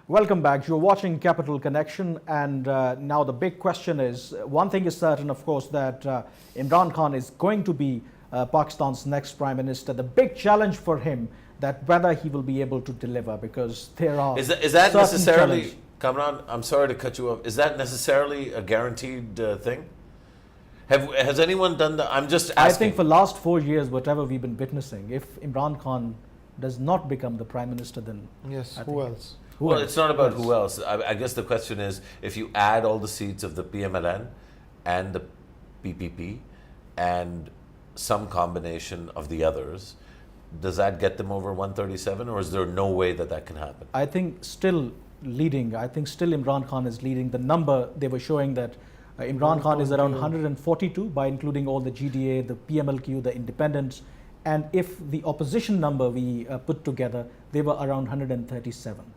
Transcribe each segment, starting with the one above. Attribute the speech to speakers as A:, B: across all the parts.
A: Welcome back. You're watching Capital Connection, and now the big question is, one thing is certain, of course, that Imran Khan is going to be Pakistan's next Prime Minister. The big challenge for him, that whether he will be able to deliver, because there are
B: Is that necessarily, Kamran, I'm sorry to cut you off, is that necessarily a guaranteed thing? Has anyone done that? I'm just asking.
A: I think for the last 4 years, whatever we've been witnessing, if Imran Khan does not become the Prime Minister, then
C: yes, who else?
B: Well, it's not about who else. I guess the question is, if you add all the seats of the PMLN and the PPP and some combination of the others, does that get them over 137, or is there no way that can happen?
A: I think still leading. I think still Imran Khan is leading. The number they were showing that Imran Khan is around 142 by including all the GDA, the PMLQ, the independents, and if the opposition number we put together, they were around 137.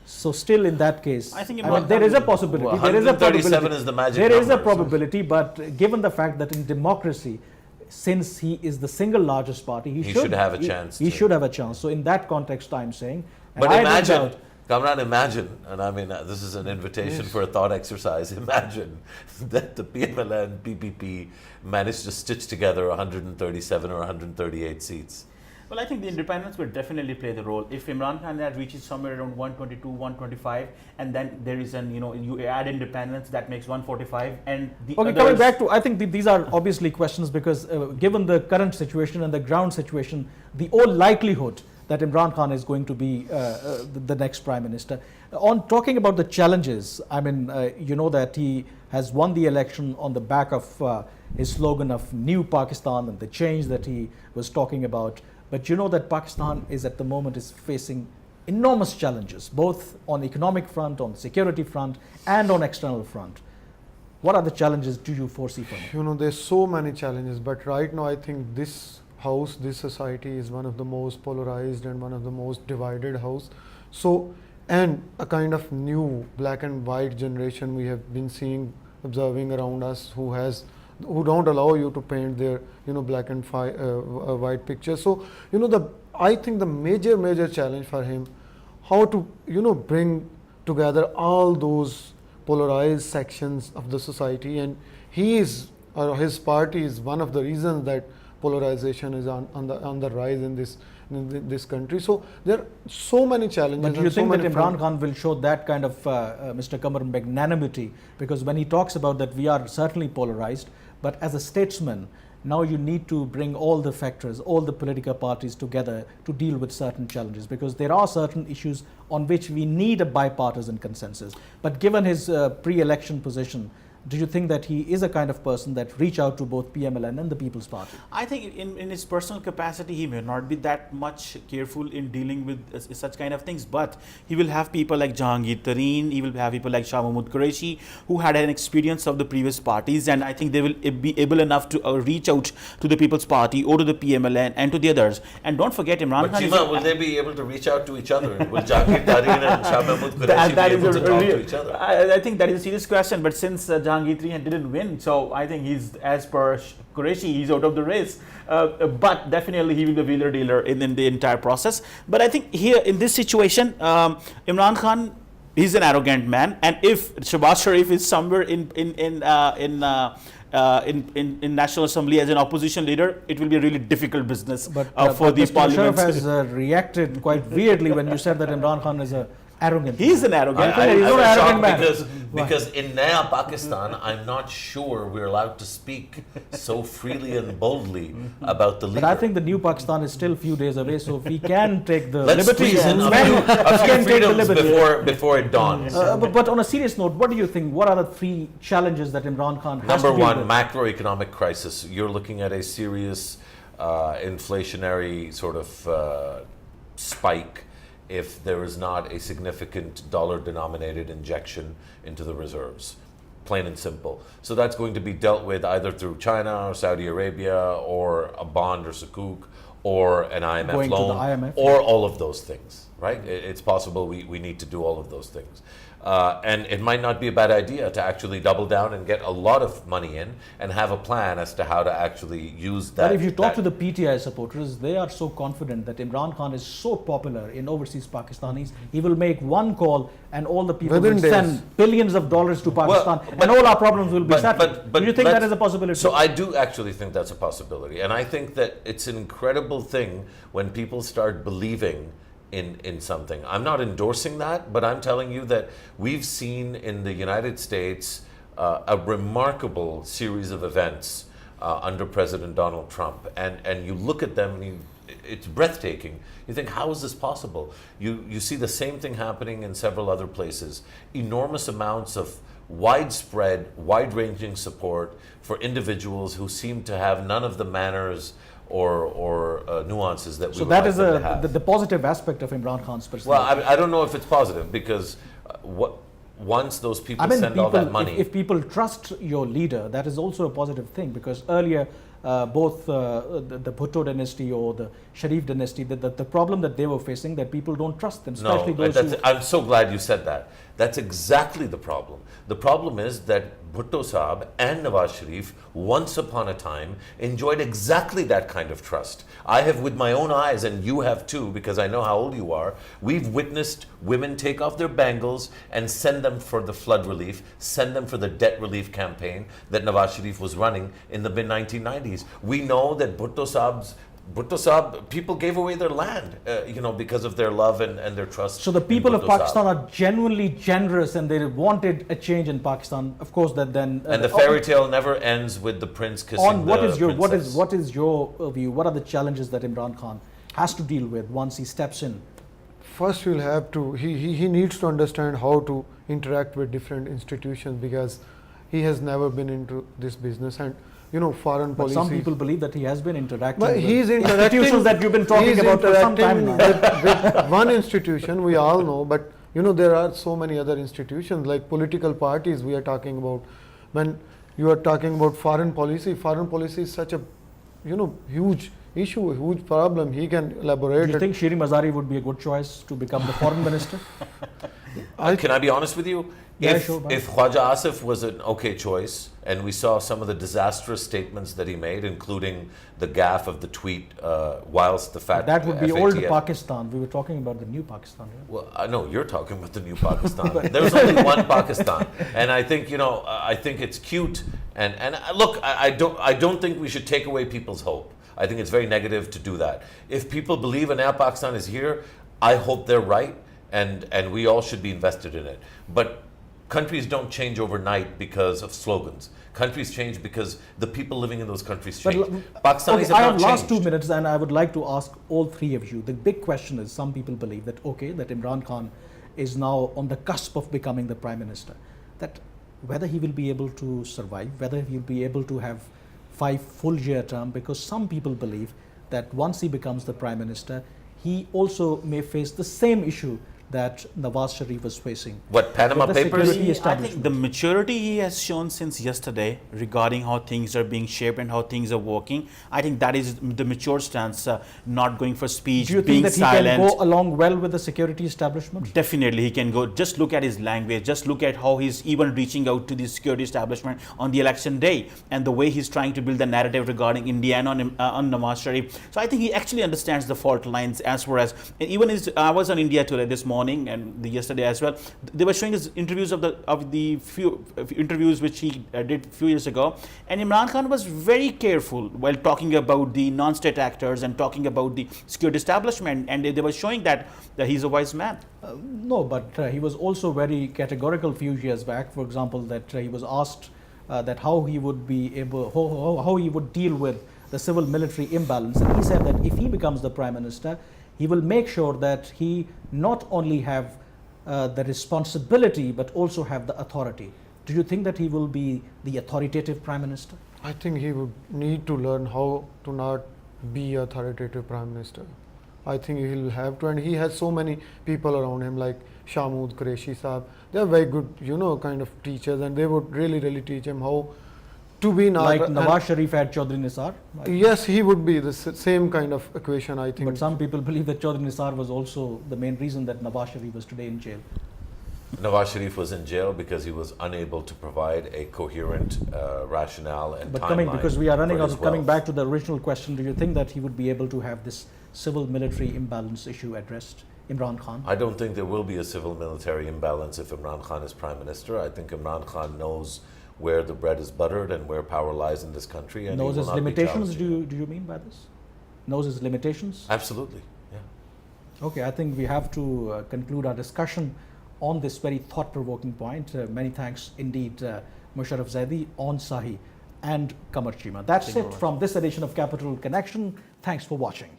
A: So still in that case,
D: I think
A: there is a possibility.
B: Well,
A: there is a probability.
B: Is the magic
A: there
B: number,
A: is a probability, but given the fact that in democracy, since he is the single largest party, he should
B: have a chance.
A: He should have a chance. So in that context, I'm saying.
B: But imagine, Kamran, imagine, and I mean, this is an invitation for a thought exercise. Imagine that the PMLN, PPP managed to stitch together 137 or 138 seats.
D: Well, I think the independents will definitely play the role. If Imran Khan had reaches somewhere around 122, 125, and then there is you add independents, that makes 145, and the
A: okay, coming back to, I think these are obviously questions because given the current situation and the ground situation, the all likelihood that Imran Khan is going to be the next Prime Minister. On talking about the challenges, I mean, you know that he has won the election on the back of his slogan of New Pakistan and the change that he was talking about. But you know that Pakistan is at the moment is facing enormous challenges, both on economic front, on security front, and on external front. What are the challenges do you foresee for him?
C: You know, there's so many challenges, but right now I think this house, this society is one of the most polarized and one of the most divided house. So, and a kind of new black and white generation we have been seeing, observing around us, who don't allow you to paint their black and white picture. So I think the major challenge for him, how to bring together all those polarized sections of the society, and his party is one of the reasons that polarization is on the rise in this country. So there are so many challenges.
A: But do you think that Imran Khan will show that kind of Mr. Qamar magnanimity? Because when he talks about that, we are certainly polarized, but as a statesman, now you need to bring all the factors, all the political parties together to deal with certain challenges, because there are certain issues on which we need a bipartisan consensus. But given his pre-election position, do you think that he is a kind of person that reach out to both PMLN and the People's Party?
D: I think in his personal capacity, he may not be that much careful in dealing with such kind of things, but he will have people like Jahangir Tareen, he will have people like Shah Mahmood Qureshi, who had an experience of the previous parties, and I think they will be able enough to reach out to the People's Party or to the PMLN and to the others. And don't forget, Imran Khan.
B: But will they be able to reach out to each other? Will Jahangir Tareen and Shah Mahmood Qureshi be able to talk to each other?
D: I think that is a serious question, but since Jahangir Tareen didn't win, so I think he's, as per Qureshi, he's out of the race. But definitely he will be a wheeler dealer in the entire process. But I think here in this situation, Imran Khan, he's an arrogant man, and if Shehbaz Sharif is somewhere in National Assembly as an opposition leader, it will be a really difficult business for the parliament.
A: Mr. Sharif has reacted quite weirdly when you said that Imran Khan is a arrogant.
D: He's an arrogant.
B: I'm
D: he's
B: not
D: an
B: arrogant man. Because in Naya Pakistan, I'm not sure we're allowed to speak so freely and boldly about the leader.
A: But I think the new Pakistan is still a few days away, so if we can take the
B: Let's
A: liberty,
B: squeeze in a few freedoms before it dawns.
A: But on a serious note, what do you think? What are the three challenges that Imran Khan has
B: Number
A: to deal
B: one,
A: with?
B: macroeconomic crisis. You're looking at a serious inflationary sort of spike if there is not a significant dollar-denominated injection into the reserves, plain and simple. So that's going to be dealt with either through China or Saudi Arabia or a bond or sukuk or an IMF
A: Going
B: loan
A: to the IMF,
B: or all of those things, right? It's possible we need to do all of those things. And it might not be a bad idea to actually double down and get a lot of money in and have a plan as to how to actually use that.
A: But if you talk to the PTI supporters, they are so confident that Imran Khan is so popular in overseas Pakistanis, he will make one call and all the people
C: Within
A: will
C: days.
A: send billions of dollars to Pakistan
B: but-
A: and all our problems will be settled.
B: but
A: Do you think that
B: let's-
A: is a possibility?
B: So I do actually think that's a possibility, and I think that it's an incredible thing when people start believing in something. I'm not endorsing that, but I'm telling you that we've seen in the United States a remarkable series of events under President Donald Trump, and you look at them and it's breathtaking. You think, how is this possible? You see the same thing happening in several other places. Enormous amounts of widespread, wide-ranging support for individuals who seem to have none of the manners or nuances that we
A: So
B: would
A: that
B: like
A: is
B: them to have.
A: the positive aspect of Imran Khan's
B: Well,
A: personality.
B: I don't know if it's positive because once those people send all that money.
A: If people trust your leader, that is also a positive thing, because earlier both the Bhutto dynasty or the Sharif dynasty, the problem that they were facing, that people don't trust them, especially those who...
B: I'm so glad you said that. That's exactly the problem. The problem is that Bhutto Saab and Nawaz Sharif, once upon a time, enjoyed exactly that kind of trust. I have with my own eyes, and you have too, because I know how old you are, we've witnessed women take off their bangles and send them for the flood relief, send them for the debt relief campaign that Nawaz Sharif was running in the mid-1990s. We know that Bhutto Saab, people gave away their land, because of their love and their trust.
A: So the
B: in
A: people of
B: Bhutto Saab.
A: Pakistan are genuinely generous and they wanted a change in Pakistan. Of course, that then...
B: And the fairy tale never ends with the prince kissing
A: on what
B: the
A: is your
B: princess.
A: what is your view? What are the challenges that Imran Khan has to deal with once he steps in?
C: First, we'll have to, he needs to understand how to interact with different institutions, because he has never been into this business, and foreign
A: But
C: policy.
A: some people believe that he has been interacting
C: But
A: with
C: he's interacting,
A: institutions that you've been talking
C: he's
A: about for some time
C: interacting
A: now.
C: with one institution, we all know, but there are so many other institutions like political parties we are talking about. When you are talking about foreign policy is such a huge issue, a huge problem. He can elaborate.
A: Do you think Shiri Mazari would be a good choice to become the foreign minister?
B: Can I be honest with you?
A: Yeah,
B: if
A: sure,
B: if Khwaja Asif was an okay choice, and we saw some of the disastrous statements that he made, including the gaffe of the tweet whilst the fact
A: That would be old
B: FATF
A: Pakistan. We were talking about the new Pakistan. Right?
B: Well, I know you're talking about the new Pakistan. There's only one Pakistan, and I think I think it's cute. And look, I don't think we should take away people's hope. I think it's very negative to do that. If people believe a Naya Pakistan is here, I hope they're right, and we all should be invested in it. But countries don't change overnight because of slogans. Countries change because the people living in those countries change. Pakistanis
A: I
B: have
A: have
B: not
A: last 2
B: changed.
A: minutes, and I would like to ask all three of you. The big question is, some people believe that that Imran Khan is now on the cusp of becoming the prime minister. That whether he will be able to survive, whether he will be able to have 5 full-year term, because some people believe that once he becomes the prime minister, he also may face the same issue that Nawaz Sharif was facing.
B: What, Panama
A: With the
B: Papers?
A: security
D: I
A: establishment.
D: think the maturity he has shown since yesterday regarding how things are being shaped and how things are working, I think that is the mature stance, not going for speech,
A: Do you
D: being
A: think that
D: silent.
A: he can go along well with the security establishment?
D: Definitely, he can go. Just look at his language. Just look at how he's even reaching out to the security establishment on the election day, and the way he's trying to build the narrative regarding India and on Nawaz Sharif. So I think he actually understands the fault lines as far as. And even I was on India today this morning and yesterday as well. They were showing his interviews of the few interviews which he did a few years ago, and Imran Khan was very careful while talking about the non-state actors and talking about the security establishment, and they were showing that he's a wise man.
A: No, but he was also very categorical a few years back. For example, that he was asked that how he would be able, how he would deal with the civil-military imbalance, and he said that if he becomes the prime minister, he will make sure that he not only have the responsibility but also have the authority. Do you think that he will be the authoritative prime minister?
C: I think he would need to learn how to not be authoritative prime minister. I think he'll have to, and he has so many people around him like Shahmood Qureshi Saab. They are very good, kind of teachers, and they would really teach him how to be
A: Like Nawaz Sharif had Chaudhry Nisar?
C: Yes, he would be the same kind of equation, I think.
A: But some people believe that Chaudhry Nisar was also the main reason that Nawaz Sharif was today in jail.
B: Nawaz Sharif was in jail because he was unable to provide a coherent rationale and
A: But
B: timeline.
A: because we are running
B: for
A: out
B: his
A: of coming
B: wealth.
A: back to the original question, do you think that he would be able to have this civil-military imbalance issue addressed, Imran Khan?
B: I don't think there will be a civil-military imbalance if Imran Khan is prime minister. I think Imran Khan knows where the bread is buttered and where power lies in this country. And he
A: Knows
B: will
A: his
B: not be
A: limitations,
B: challenging
A: do you mean by this? Knows his limitations?
B: Absolutely, yeah.
A: Okay, I think we have to conclude our discussion on this very thought-provoking point. Many thanks indeed, Musharraf Zaidi, On Sahi, and Kamar Chima. That's
D: Thank you
A: it
D: very much.
A: from this edition of Capital Connection. Thanks for watching.